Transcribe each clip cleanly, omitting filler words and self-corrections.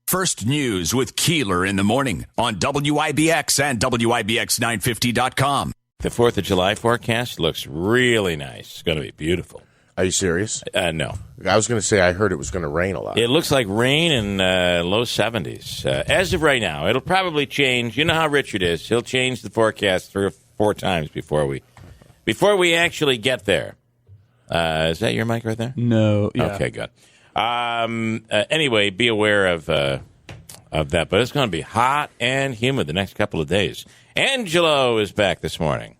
First News with Keeler in the morning on WIBX and WIBX950.com. The 4th of July forecast looks really nice. It's going to be beautiful. Are you serious? No. I was going to say I heard it was going to rain a lot. It looks like rain in low 70s. As of right now, it'll probably change. You know how Richard is. He'll change the forecast 3 or 4 times before we actually get there. Is that your mic right there? No. Yeah. Okay, good. Anyway, be aware of that. But it's going to be hot and humid the next couple of days. Angelo is back this morning.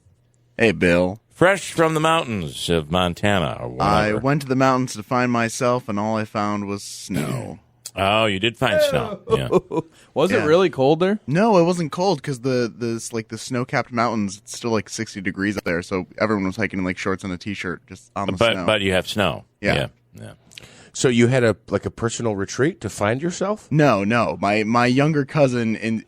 Hey, Bill. Fresh from the mountains of Montana. Or whatever. I went to the mountains to find myself, and all I found was snow. Oh, you did find snow. Yeah. Was it really cold there? No, it wasn't cold because the snow-capped mountains, it's still like 60 degrees up there, so everyone was hiking in like shorts and a t-shirt just on the snow. But you have snow. Yeah. So you had a personal retreat to find yourself? No. My younger cousin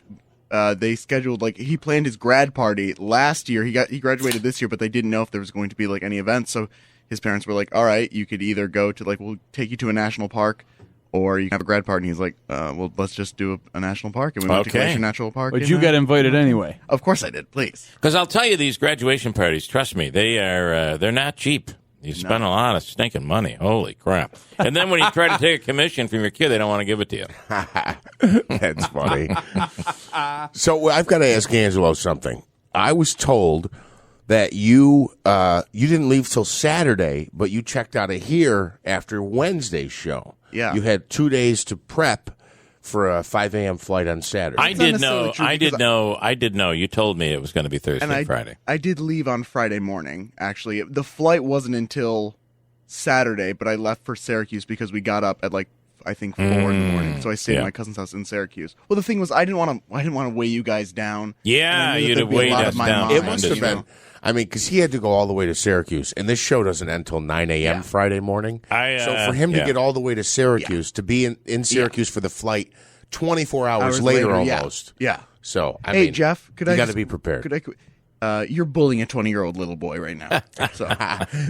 they scheduled he planned his grad party last year. He graduated this year, but they didn't know if there was going to be like any events. So his parents were like, "All right, you could either go to we'll take you to a national park, or you can have a grad party." And he's like, "Well, let's just do a national park." And we went to Glacier National Park. But you got invited anyway. Of course I did. Please, because I'll tell you, these graduation parties, trust me, they're not cheap. You spend a lot of stinking money. Holy crap. And then when you try to take a commission from your kid, they don't want to give it to you. That's funny. So I've got to ask Angelo something. I was told that you didn't leave till Saturday, but you checked out of here after Wednesday's show. Yeah. You had 2 days to prep for a 5 a.m. flight on Saturday. I did know. You told me it was going to be Thursday and Friday. I did leave on Friday morning, actually. The flight wasn't until Saturday, but I left for Syracuse because we got up at I think 4 in the morning. So I stayed at my cousin's house in Syracuse. Well, the thing was, I didn't want to weigh you guys down. Yeah, you'd have weighed us down. It must have been. I mean, because he had to go all the way to Syracuse, and this show doesn't end until 9 a.m. Friday morning. So for him to get all the way to Syracuse, to be in Syracuse for the flight 24 hours later almost. Yeah. So, I mean, Jeff, you got to be prepared. You're bullying a 20-year-old little boy right now. So.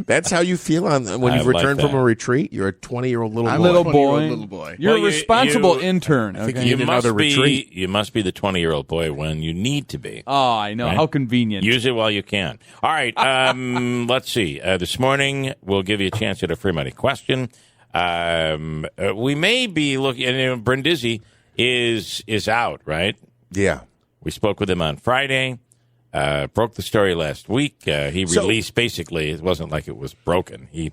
That's how you feel when you've returned from a retreat? You're a 20-year-old little boy. I'm little boy. You're a responsible intern. I think you need another retreat. You must be the 20-year-old boy when you need to be. Oh, I know. Right? How convenient. Use it while you can. All right. Let's see. This morning, we'll give you a chance at a free money question. We may be looking, and Brindisi is out, right? Yeah. We spoke with him on Friday. Broke the story last week. He released, basically, it wasn't like it was broken. He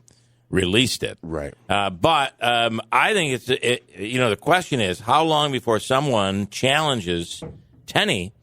released it. Right. But I think the question is, how long before someone challenges Tenney?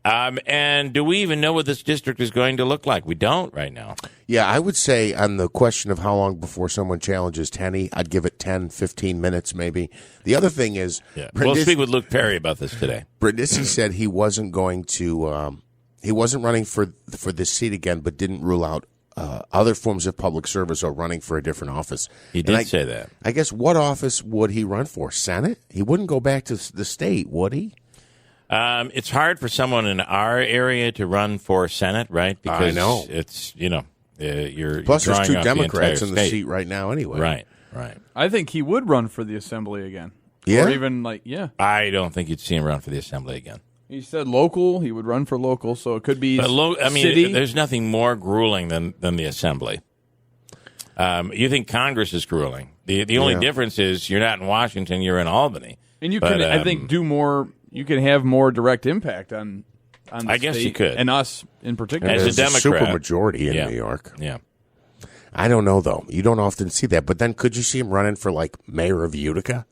And do we even know what this district is going to look like? We don't right now. Yeah, I would say on the question of how long before someone challenges Tenney, I'd give it 10, 15 minutes maybe. The other thing is... Yeah. We'll speak with Luke Perry about this today. Brindisi said he wasn't going to... he wasn't running for this seat again, but didn't rule out other forms of public service or running for a different office. He did say that. I guess what office would he run for? Senate? He wouldn't go back to the state, would he? It's hard for someone in our area to run for Senate, right? Because I know. It's, Plus there's 2 Democrats in the state. seat right now anyway. Right. I think he would run for the assembly again. Yeah? Or even I don't think you'd see him run for the assembly again. He said local. He would run for local, so it could be city. There's nothing more grueling than the assembly. You think Congress is grueling. The only difference is you're not in Washington, you're in Albany. And you can, I think, do more. You can have more direct impact on the I guess state you could. and us in particular. As a Democrat. Super majority in New York. Yeah. I don't know, though. You don't often see that. But then could you see him running for, mayor of Utica?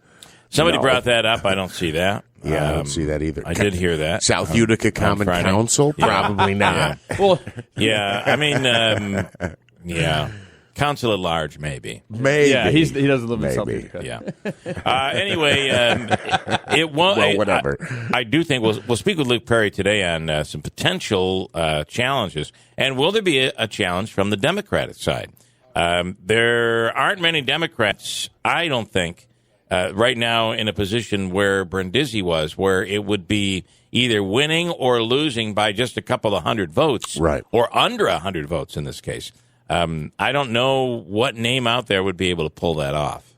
Somebody brought that up. I I don't see that. Yeah, I don't see that either. I did hear that. South Utica Common Council? Probably not. Yeah. Well, yeah. I mean, yeah. Council at large, maybe. Maybe. Yeah, he doesn't live in South Utica. Yeah. Anyway, it won't. Well, whatever. I do think we'll speak with Luke Perry today on some potential challenges. And will there be a challenge from the Democratic side? There aren't many Democrats, I don't think, right now in a position where Brindisi was, where it would be either winning or losing by just a couple of hundred votes, right, or under 100 votes in this case. I don't know what name out there would be able to pull that off.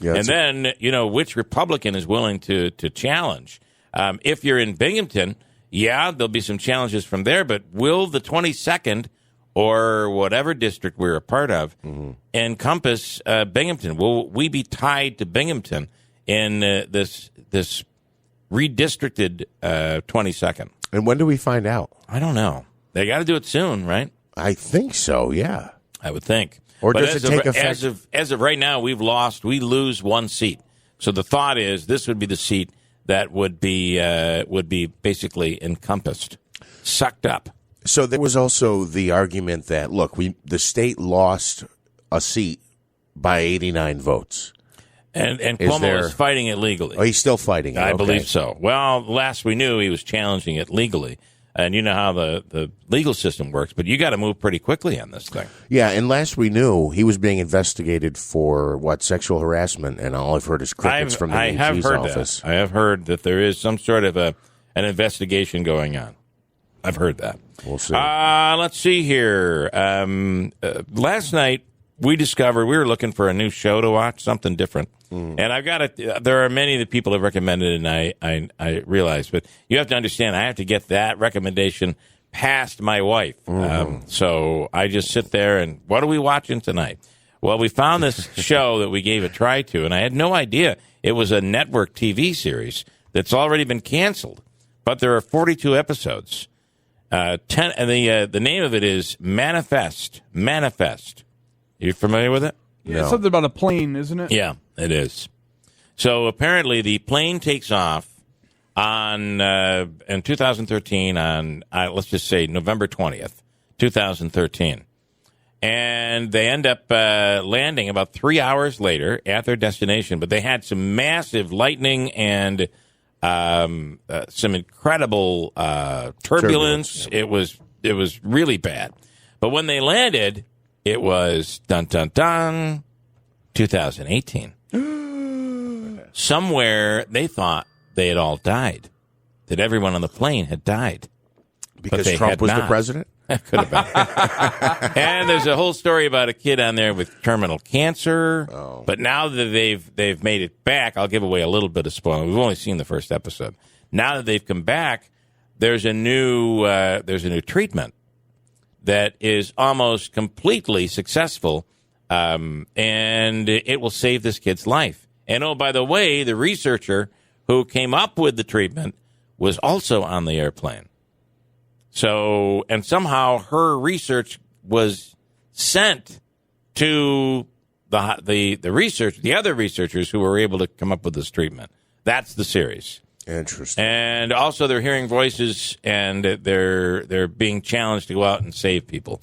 Yeah, and then, which Republican is willing to challenge? If you're in Binghamton, there'll be some challenges from there, but will the 22nd or whatever district we're a part of encompass Binghamton? Will we be tied to Binghamton in this redistricted 22nd? And when do we find out? I don't know. They got to do it soon, right? I think so, yeah. I would think. Or But does it take effect? As of right now, we lose one seat. So the thought is this would be the seat that would be basically encompassed, sucked up. So there was also the argument that, look, the state lost a seat by 89 votes. And Cuomo is fighting it legally. Oh, he's still fighting it. I okay. believe so. Well, last we knew, he was challenging it legally. And you know how the legal system works, but you got to move pretty quickly on this thing. Yeah, and last we knew, he was being investigated for, sexual harassment, and all I've heard is crickets from the AG's office. I have heard that there is some sort of an investigation going on. I've heard that. We'll see. Let's see here. Last night, we discovered we were looking for a new show to watch, something different. And I've got it. There are many that people have recommended, and I realize, but you have to understand, I have to get that recommendation past my wife. So I just sit there and, what are we watching tonight? Well, we found this show that we gave a try to, and I had no idea it was a network TV series that's already been canceled. But there are 42 episodes. 10, and the name of it is Manifest. Manifest. You familiar with it? Yeah, it's something about a plane, isn't it? Yeah, it is. So apparently the plane takes off in 2013 on, let's just say, November 20th, 2013. And they end up landing about 3 hours later at their destination. But they had some massive lightning and some incredible turbulence. Yeah. It was really bad. But when they landed, it was dun dun dun 2018. Somewhere they thought they had all died, that everyone on the plane had died. Because Trump was the president? Could have been. And there's a whole story about a kid on there with terminal cancer. Oh. But now that they've made it back, I'll give away a little bit of spoiler. We've only seen the first episode. Now that they've come back, there's a new treatment that is almost completely successful, and it will save this kid's life. And oh, by the way, the researcher who came up with the treatment was also on the airplane. So, and somehow her research was sent to the other researchers who were able to come up with this treatment. That's the series. Interesting. And also they're hearing voices, and they're being challenged to go out and save people.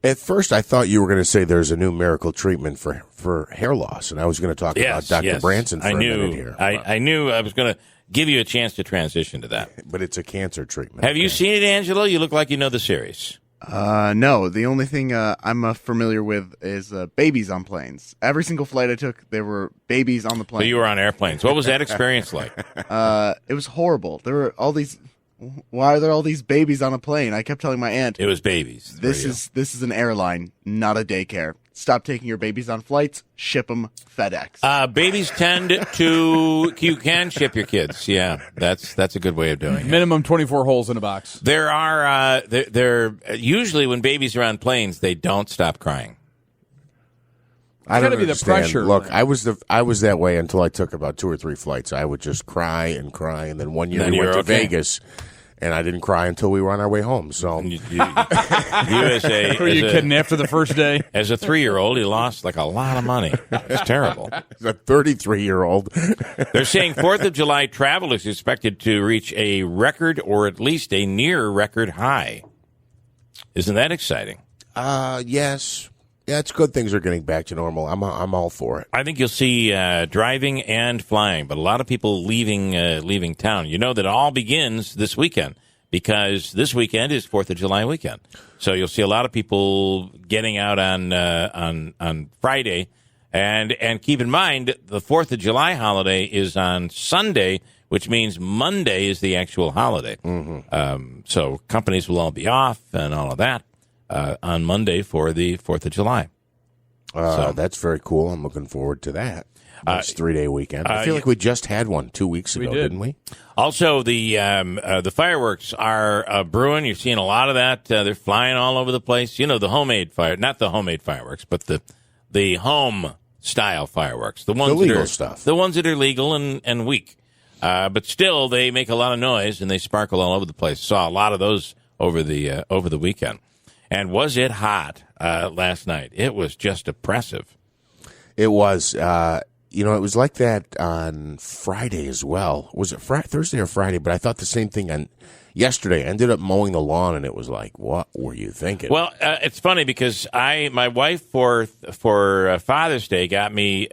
At first, I thought you were going to say there's a new miracle treatment for hair loss, and I was going to talk about Dr. Branson for a minute here. I knew I was going to give you a chance to transition to that. But it's a cancer treatment. Have you seen it, Angelo? You look like you know the series. No. The only thing I'm familiar with is babies on planes. Every single flight I took, there were babies on the plane. So you were on airplanes. What was that experience like? It was horrible. There were all these. Why are there all these babies on a plane? I kept telling my aunt, It was babies. this is an airline, not a daycare. Stop taking your babies on flights. Ship them FedEx. Babies tend to, you can ship your kids. Yeah, that's a good way of doing it. Minimum 24 holes in a box. There are, usually when babies are on planes, they don't stop crying. I don't gotta be the understand. pressure. Look, I was that way until I took about 2 or 3 flights. I would just cry, and then one year Then we went you're to okay. Vegas, and I didn't cry until we were on our way home. So You as a, Who are you kidding after the first day? as a 3-year-old, he lost like a lot of money. It's terrible. as a 33-year-old, They're saying 4th of July travel is expected to reach a record or at least a near record high. Isn't that exciting? yes. Yeah, it's good things are getting back to normal. I'm all for it. I think you'll see driving and flying, but a lot of people leaving town. You know that all begins this weekend because this weekend is 4th of July weekend. So you'll see a lot of people getting out on Friday, and keep in mind the 4th of July holiday is on Sunday, which means Monday is the actual holiday. So companies will all be off and all of that. On Monday for the 4th of July. That's very cool. I'm looking forward to that. Nice 3-day weekend. I feel like we just had one 2 weeks ago, didn't we? Also, the fireworks are brewing. You're seeing a lot of that. They're flying all over the place. You know, the homemade not the homemade fireworks, but the home style fireworks. The ones legal stuff. The ones that are legal and weak. But still, they make a lot of noise and they sparkle all over the place. Saw a lot of those over the weekend. And was it hot last night? It was just oppressive. It was. It was like that on Friday as well. Was it Thursday or Friday? But I thought the same thing on yesterday. I ended up mowing the lawn, and it was like, what were you thinking? Well, it's funny because my wife for Father's Day got me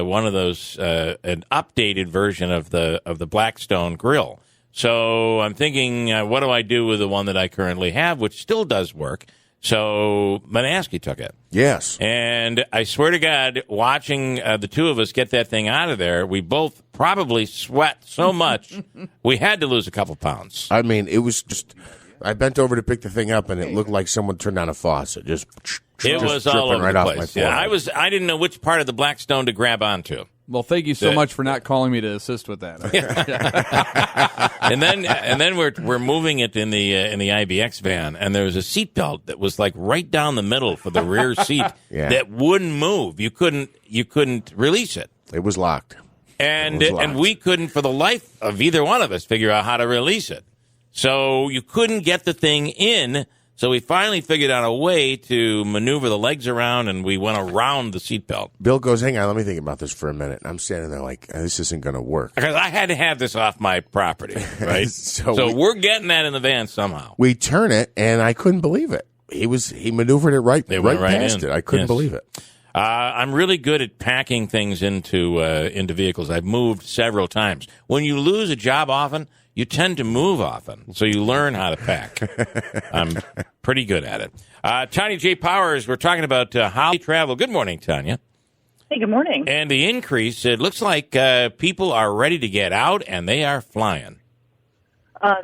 one of those an updated version of the Blackstone grill. So I'm thinking, what do I do with the one that I currently have, which still does work? So Monaski took it. Yes. And I swear to God, watching the two of us get that thing out of there, we both probably sweat so much, we had to lose a couple pounds. I mean, it was just, I bent over to pick the thing up, and it looked like someone turned on a faucet. It was all over the place. Yeah, I didn't know which part of the Blackstone to grab onto. Well, thank you so much for not calling me to assist with that. and then we're moving it in the IBX van, and there was a seatbelt that was like right down the middle for the rear seat that wouldn't move. You couldn't release it. It was locked. And we couldn't, for the life of either one of us, figure out how to release it. So you couldn't get the thing in. So we finally figured out a way to maneuver the legs around, and we went around the seatbelt. Bill goes, hang on, let me think about this for a minute. I'm standing there like, this isn't going to work. Because I had to have this off my property, right? so we're getting that in the van somehow. We turn it, and I couldn't believe it. He maneuvered it right past it. I couldn't believe it. I'm really good at packing things into vehicles. I've moved several times. When you lose a job often, you tend to move often, so you learn how to pack. I'm pretty good at it. Tanya J. Powers, we're talking about holiday travel. Good morning, Tanya. Hey, good morning. And the increase, it looks like people are ready to get out, and they are flying.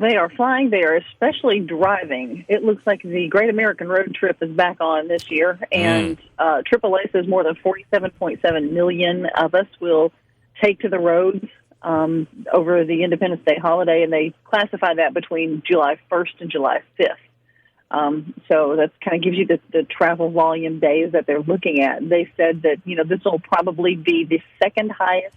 They are flying. They are especially driving. It looks like the Great American Road Trip is back on this year, and AAA says more than 47.7 million of us will take to the roads over the Independence Day holiday, and they classify that between July 1st and July 5th. So that kind of gives you the travel volume days that they're looking at. They said that, this will probably be the second highest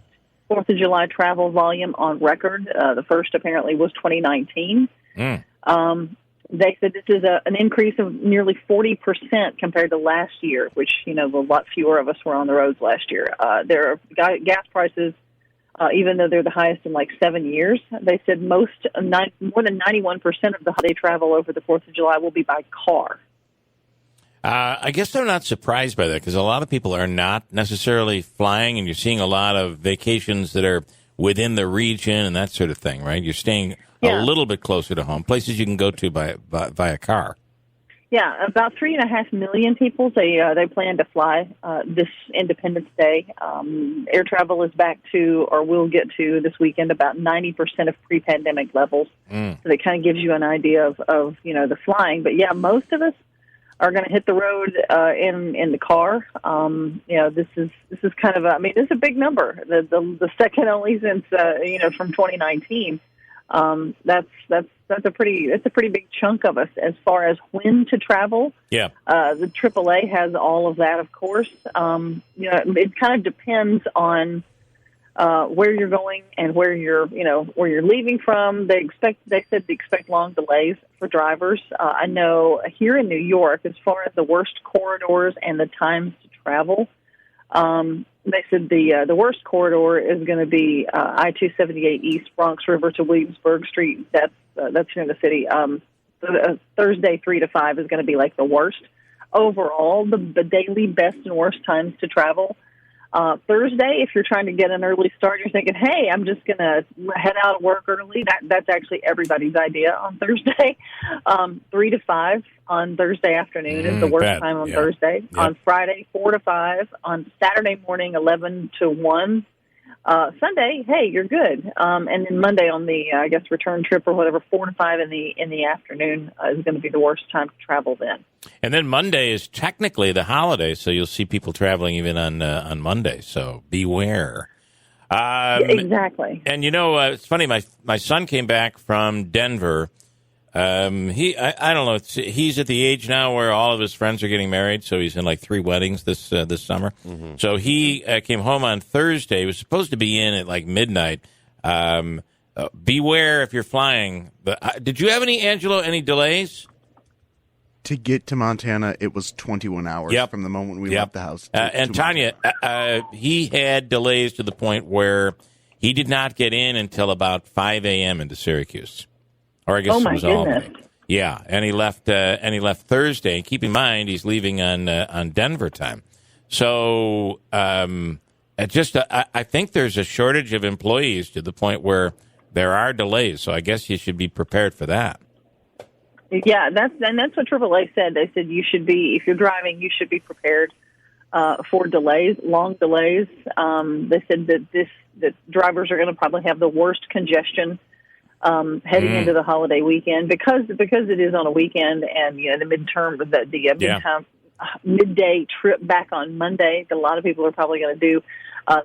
4th of July travel volume on record. The first apparently was 2019. They said this is an increase of nearly 40% compared to last year, which, a lot fewer of us were on the roads last year. There are gas prices, even though they're the highest in like 7 years. They said more than 91% of the holiday travel over the 4th of July will be by car. I guess they're not surprised by that because a lot of people are not necessarily flying, and you're seeing a lot of vacations that are within the region and that sort of thing, right? You're staying a little bit closer to home, places you can go to by car. Yeah, about 3.5 million people. They plan to fly this Independence Day. Air travel is back to, or will get to this weekend, about 90% of pre-pandemic levels. So that kind of gives you an idea of the flying. But most of us are going to hit the road in the car. This is kind of this is a big number. The second only since from 2019. That's a pretty big chunk of us as far as when to travel. Yeah. The AAA has all of that, of course. It kind of depends on where you're going and where you're leaving from. They said they expect long delays for drivers. I know here in New York, as far as the worst corridors and the times to travel, they said the worst corridor is going to be I-278 East, Bronx River to Williamsburg Street. That's near the city. Thursday 3 to 5 is going to be like the worst. Overall, the daily best and worst times to travel. Thursday, if you're trying to get an early start, you're thinking, hey, I'm just going to head out of work early. That's actually everybody's idea on Thursday. 3 to 5 on Thursday afternoon is the worst time on Thursday. Yep. On Friday, 4 to 5. On Saturday morning, 11 to 1. Sunday, hey, you're good. And then Monday on the, return trip or whatever, 4 to 5 in the afternoon is going to be the worst time to travel then. And then Monday is technically the holiday, so you'll see people traveling even on Monday. So beware. Exactly. And it's funny. My son came back from Denver. I don't know. He's at the age now where all of his friends are getting married, so he's in like 3 weddings this summer. Mm-hmm. So he came home on Thursday. He was supposed to be in at like midnight. Beware if you're flying. Did you have any delays? To get to Montana, it was 21 hours from the moment we left the house. And Tanya, he had delays to the point where he did not get in until about 5 a.m. into Syracuse. Or I guess it was Albany. Yeah, and he left Thursday. Keep in mind, he's leaving on Denver time. So I think there's a shortage of employees to the point where there are delays. So I guess you should be prepared for that. Yeah, that's what AAA said. They said if you're driving, you should be prepared for delays, long delays. They said that drivers are going to probably have the worst congestion heading into the holiday weekend because it is on a weekend, and the midday trip back on Monday that a lot of people are probably going to do.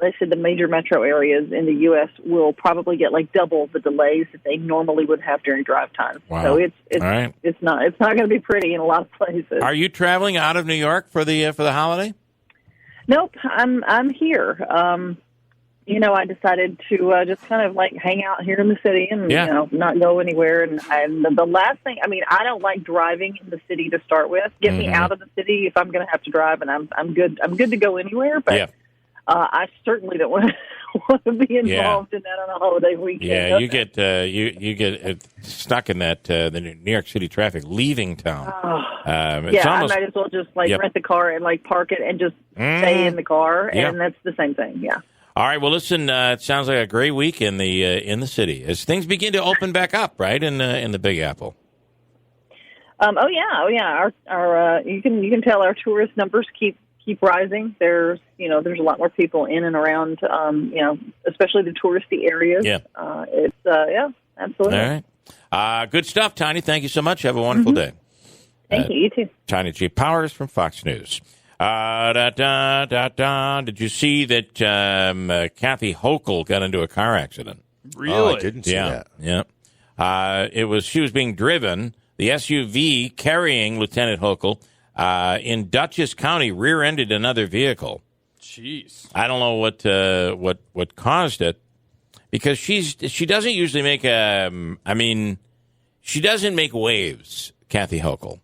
They said the major metro areas in the U.S. will probably get like double the delays that they normally would have during drive time. Wow. So it's not going to be pretty in a lot of places. Are you traveling out of New York for the holiday? Nope, I'm here. I decided to just kind of like hang out here in the city and not go anywhere. And the last thing, I don't like driving in the city to start with. Get me out of the city if I'm going to have to drive, and I'm good. I'm good to go anywhere, but. I certainly don't want to be involved in that on a holiday weekend. Yeah, you get stuck in that the New York City traffic leaving town. I might as well just rent the car and park it and just stay in the car, and that's the same thing. Yeah. All right. Well, listen. It sounds like a great week in the city as things begin to open back up, right in the Big Apple. Oh yeah. Our you can tell our tourist numbers keep rising. There's a lot more people in and around, especially the touristy areas. Yeah. Absolutely. All right. Good stuff, Tanya. Thank you so much. Have a wonderful day. Thank you. You too. Tanya G. Powers from Fox News. Did you see that Kathy Hochul got into a car accident? Really? Oh, I didn't see that. Yeah. She was being driven, the SUV carrying Lieutenant Hochul, in Dutchess County, rear-ended another vehicle. Jeez. I don't know what caused it, because she doesn't usually make she doesn't make waves, Kathy Hochul.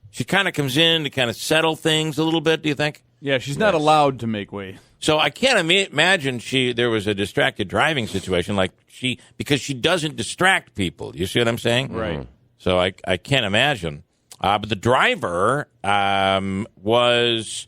She kind of comes in to kind of settle things a little bit, do you think? Yeah, she's not allowed to make way. So I can't imagine there was a distracted driving situation because she doesn't distract people. You see what I'm saying? Right. So I can't imagine. But the driver was